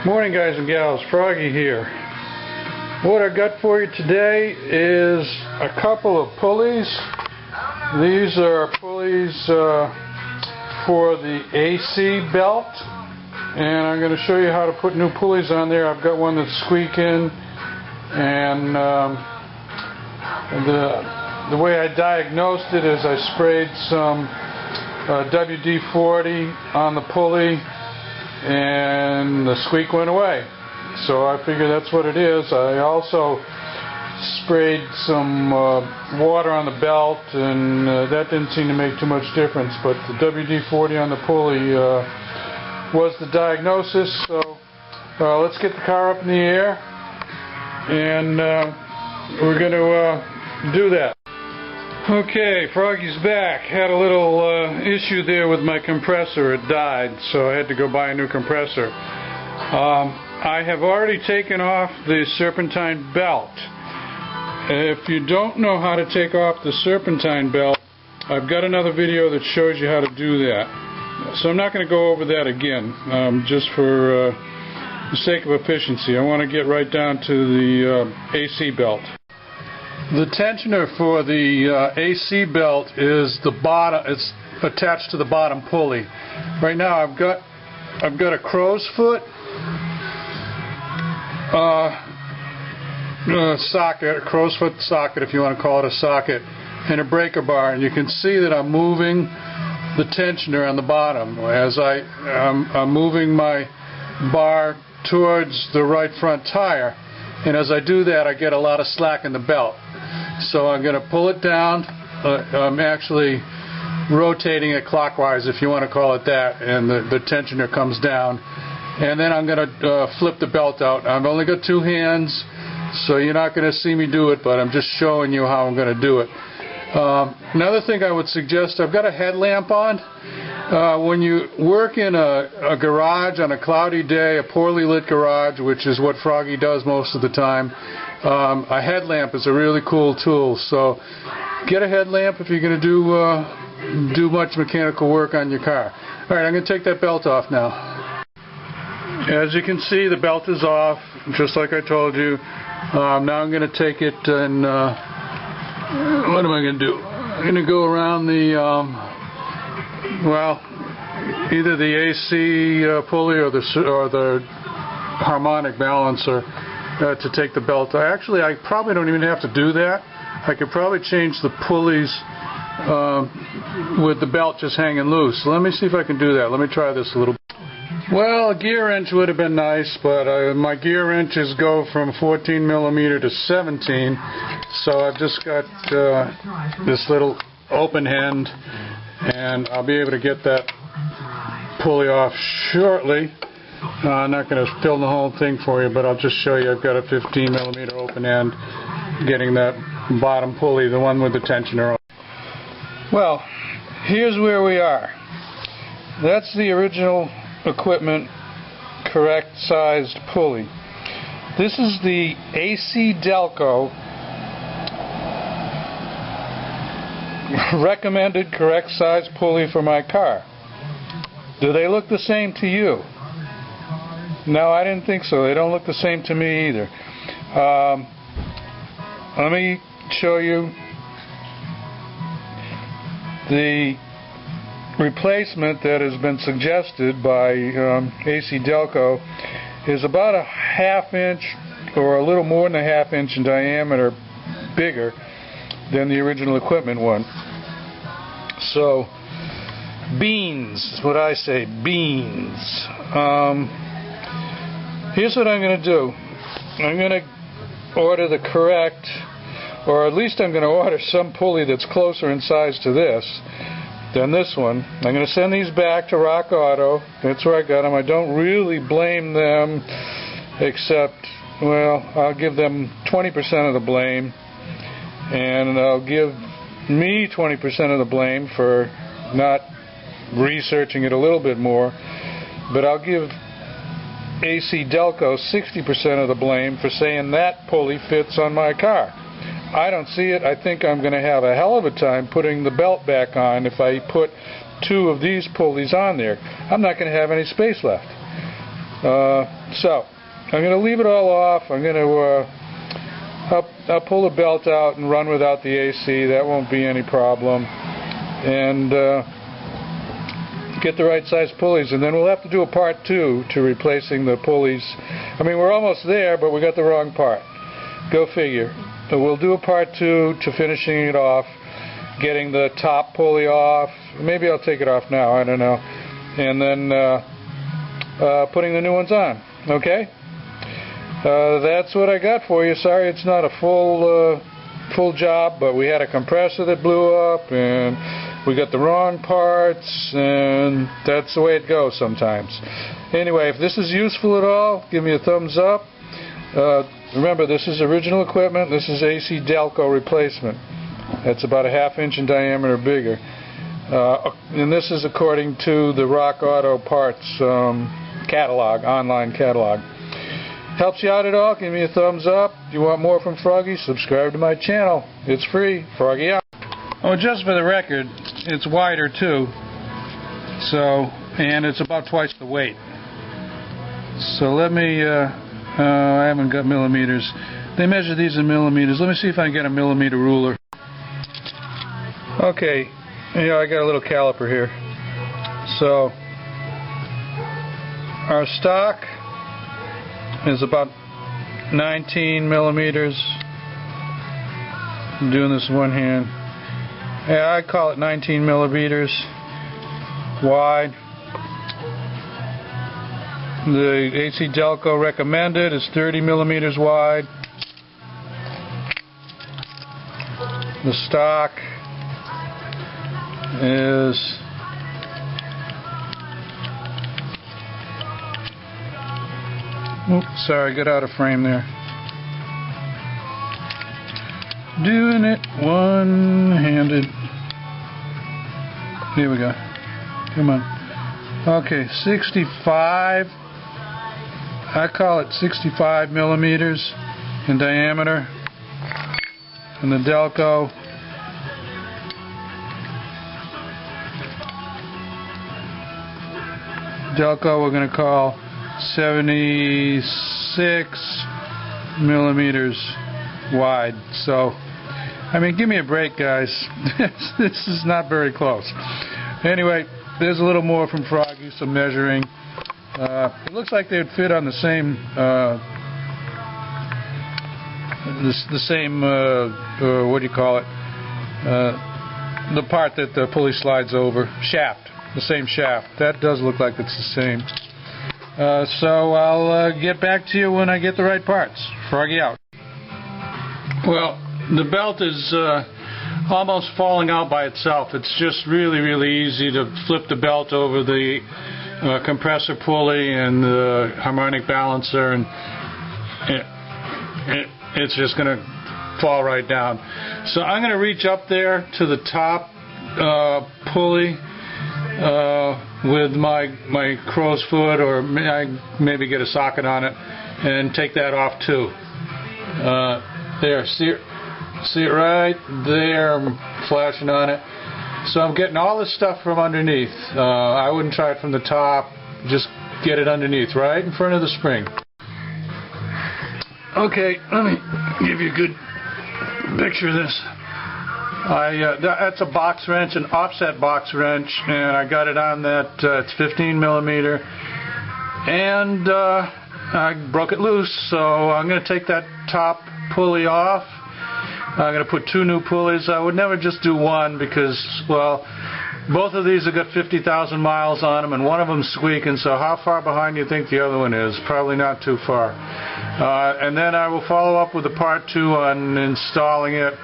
Morning, guys and gals. Froggy here. What I got for you today is a couple of pulleys. These are pulleys for the AC belt, and I'm going to show you how to put new pulleys on there. I've got one that's squeaking, and the way I diagnosed it is I sprayed some WD-40 on the pulley, and the squeak went away. So I figure that's what it is. I also sprayed some water on the belt, and that didn't seem to make too much difference, but the WD-40 on the pulley was the diagnosis. So let's get the car up in the air, and we're going to do that. Okay, Froggy's back. Had a little issue there with my compressor. It died, so I had to go buy a new compressor. I have already taken off the serpentine belt. If you don't know how to take off the serpentine belt, I've got another video that shows you how to do that. So I'm not going to go over that again, just for the sake of efficiency. I want to get right down to the AC belt. The tensioner for the AC belt is the bottom. It's attached to the bottom pulley. Right now, I've got a crow's foot socket, a crow's foot socket, if you want to call it a socket, and a breaker bar. And you can see that I'm moving the tensioner on the bottom as I'm moving my bar towards the right front tire. And as I do that, I get a lot of slack in the belt. So I'm going to pull it down. I'm actually rotating it clockwise, if you want to call it that, and the tensioner comes down. And then I'm going to flip the belt out. I've only got two hands, so you're not going to see me do it, but I'm just showing you how I'm going to do it. Another thing I would suggest, I've got a headlamp on. When you work in a garage on a cloudy day, a poorly lit garage, which is what Froggy does most of the time, a headlamp is a really cool tool. So get a headlamp if you're going to do much mechanical work on your car. Alright, I'm going to take that belt off now. As you can see, the belt is off, just like I told you. Now I'm going to take it and what am I going to do? I'm going to go around the either the AC pulley or the harmonic balancer to take the belt. Actually, I probably don't even have to do that. I could probably change the pulleys with the belt just hanging loose. So let me see if I can do that. Let me try this a little bit. Well, a gear wrench would have been nice, but my gear wrenches go from 14 millimeter to 17, so I've just got this little open end, and I'll be able to get that pulley off shortly. I'm not going to film the whole thing for you, but I'll just show you. I've got a 15 millimeter open end getting that bottom pulley, the one with the tensioner on. Well, here's where we are. That's the original equipment, correct sized pulley. This is the AC Delco recommended correct size pulley for my car. Do they look the same to you? No, I didn't think so. They don't look the same to me either. Let me show you the replacement that has been suggested by AC Delco is about a ½ inch or a little more than a ½ inch in diameter bigger than the original equipment one. So beans is what I say, beans. Here's what I'm going to do. I'm going to order the correct, or at least I'm going to order some pulley that's closer in size to this than this one. I'm going to send these back to Rock Auto. That's where I got them. I don't really blame them, except, well, I'll give them 20% of the blame, and I'll give me 20% of the blame for not researching it a little bit more, but I'll give AC Delco 60% of the blame for saying that pulley fits on my car. I don't see it. I think I'm going to have a hell of a time putting the belt back on if I put two of these pulleys on there. I'm not going to have any space left. So I'm going to leave it all off. I'm going to I'll pull the belt out and run without the AC. That won't be any problem. And get the right size pulleys, and then we'll have to do a part 2 to replacing the pulleys. I mean, we're almost there, but we got the wrong part. Go figure. We'll do a part 2 to finishing it off, getting the top pulley off. Maybe I'll take it off now, I don't know. And then putting the new ones on. Okay? That's what I got for you. Sorry it's not a full job, but we had a compressor that blew up, and we got the wrong parts, and that's the way it goes sometimes. Anyway, if this is useful at all, give me a thumbs up. Remember, this is original equipment. This is AC Delco replacement. It's about a ½ inch in diameter bigger. And this is according to the Rock Auto Parts catalog, online catalog. Helps you out at all? Give me a thumbs up. If you want more from Froggy, subscribe to my channel. It's free. Froggy out. Oh, just for the record, it's wider too. So, and it's about twice the weight. So let me, I haven't got millimeters. They measure these in millimeters. Let me see if I can get a millimeter ruler. Okay, I got a little caliper here. So, our stock is about 19 millimeters. I'm doing this one hand. Yeah, I call it 19 millimeters wide. The AC Delco recommended is 30 millimeters wide. The stock is oops, sorry, got out of frame there. Doing it one-handed. Here we go. Come on. Okay, 65. I call it 65 millimeters in diameter. And the Delco we're going to call 76 millimeters wide. So, I mean, give me a break, guys. This is not very close. Anyway, there's a little more from Froggy, some measuring. It looks like they would fit on the same what do you call it? The part that the pulley slides over. Shaft. The same shaft. That does look like it's the same. So I'll get back to you when I get the right parts. Froggy out. Well, the belt is almost falling out by itself. It's just really, really easy to flip the belt over the compressor pulley and the harmonic balancer, and it's just going to fall right down. So I'm going to reach up there to the top pulley with my crow's foot, or maybe get a socket on it and take that off too. There, see it right there? I'm flashing on it. So I'm getting all this stuff from underneath. I wouldn't try it from the top. Just get it underneath, right in front of the spring. Okay, let me give you a good picture of this. That's a box wrench, an offset box wrench, and I got it on that. It's 15 millimeter, and I broke it loose. So I'm going to take that top pulley off. I'm going to put 2 new pulleys. I would never just do one because, well, both of these have got 50,000 miles on them, and one of them's squeaking, so how far behind do you think the other one is? Probably not too far. And then I will follow up with the part 2 on installing it.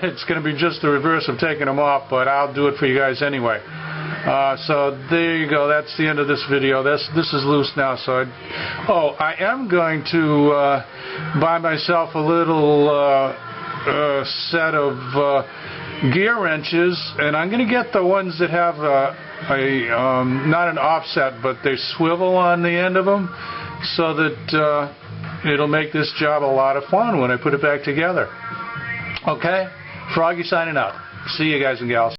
It's going to be just the reverse of taking them off, but I'll do it for you guys anyway. So there you go. That's the end of this video. This is loose now. So I am going to buy myself a little set of gear wrenches, and I'm going to get the ones that have not an offset, but they swivel on the end of them, so that it'll make this job a lot of fun when I put it back together. Okay? Froggy signing out. See you guys and gals.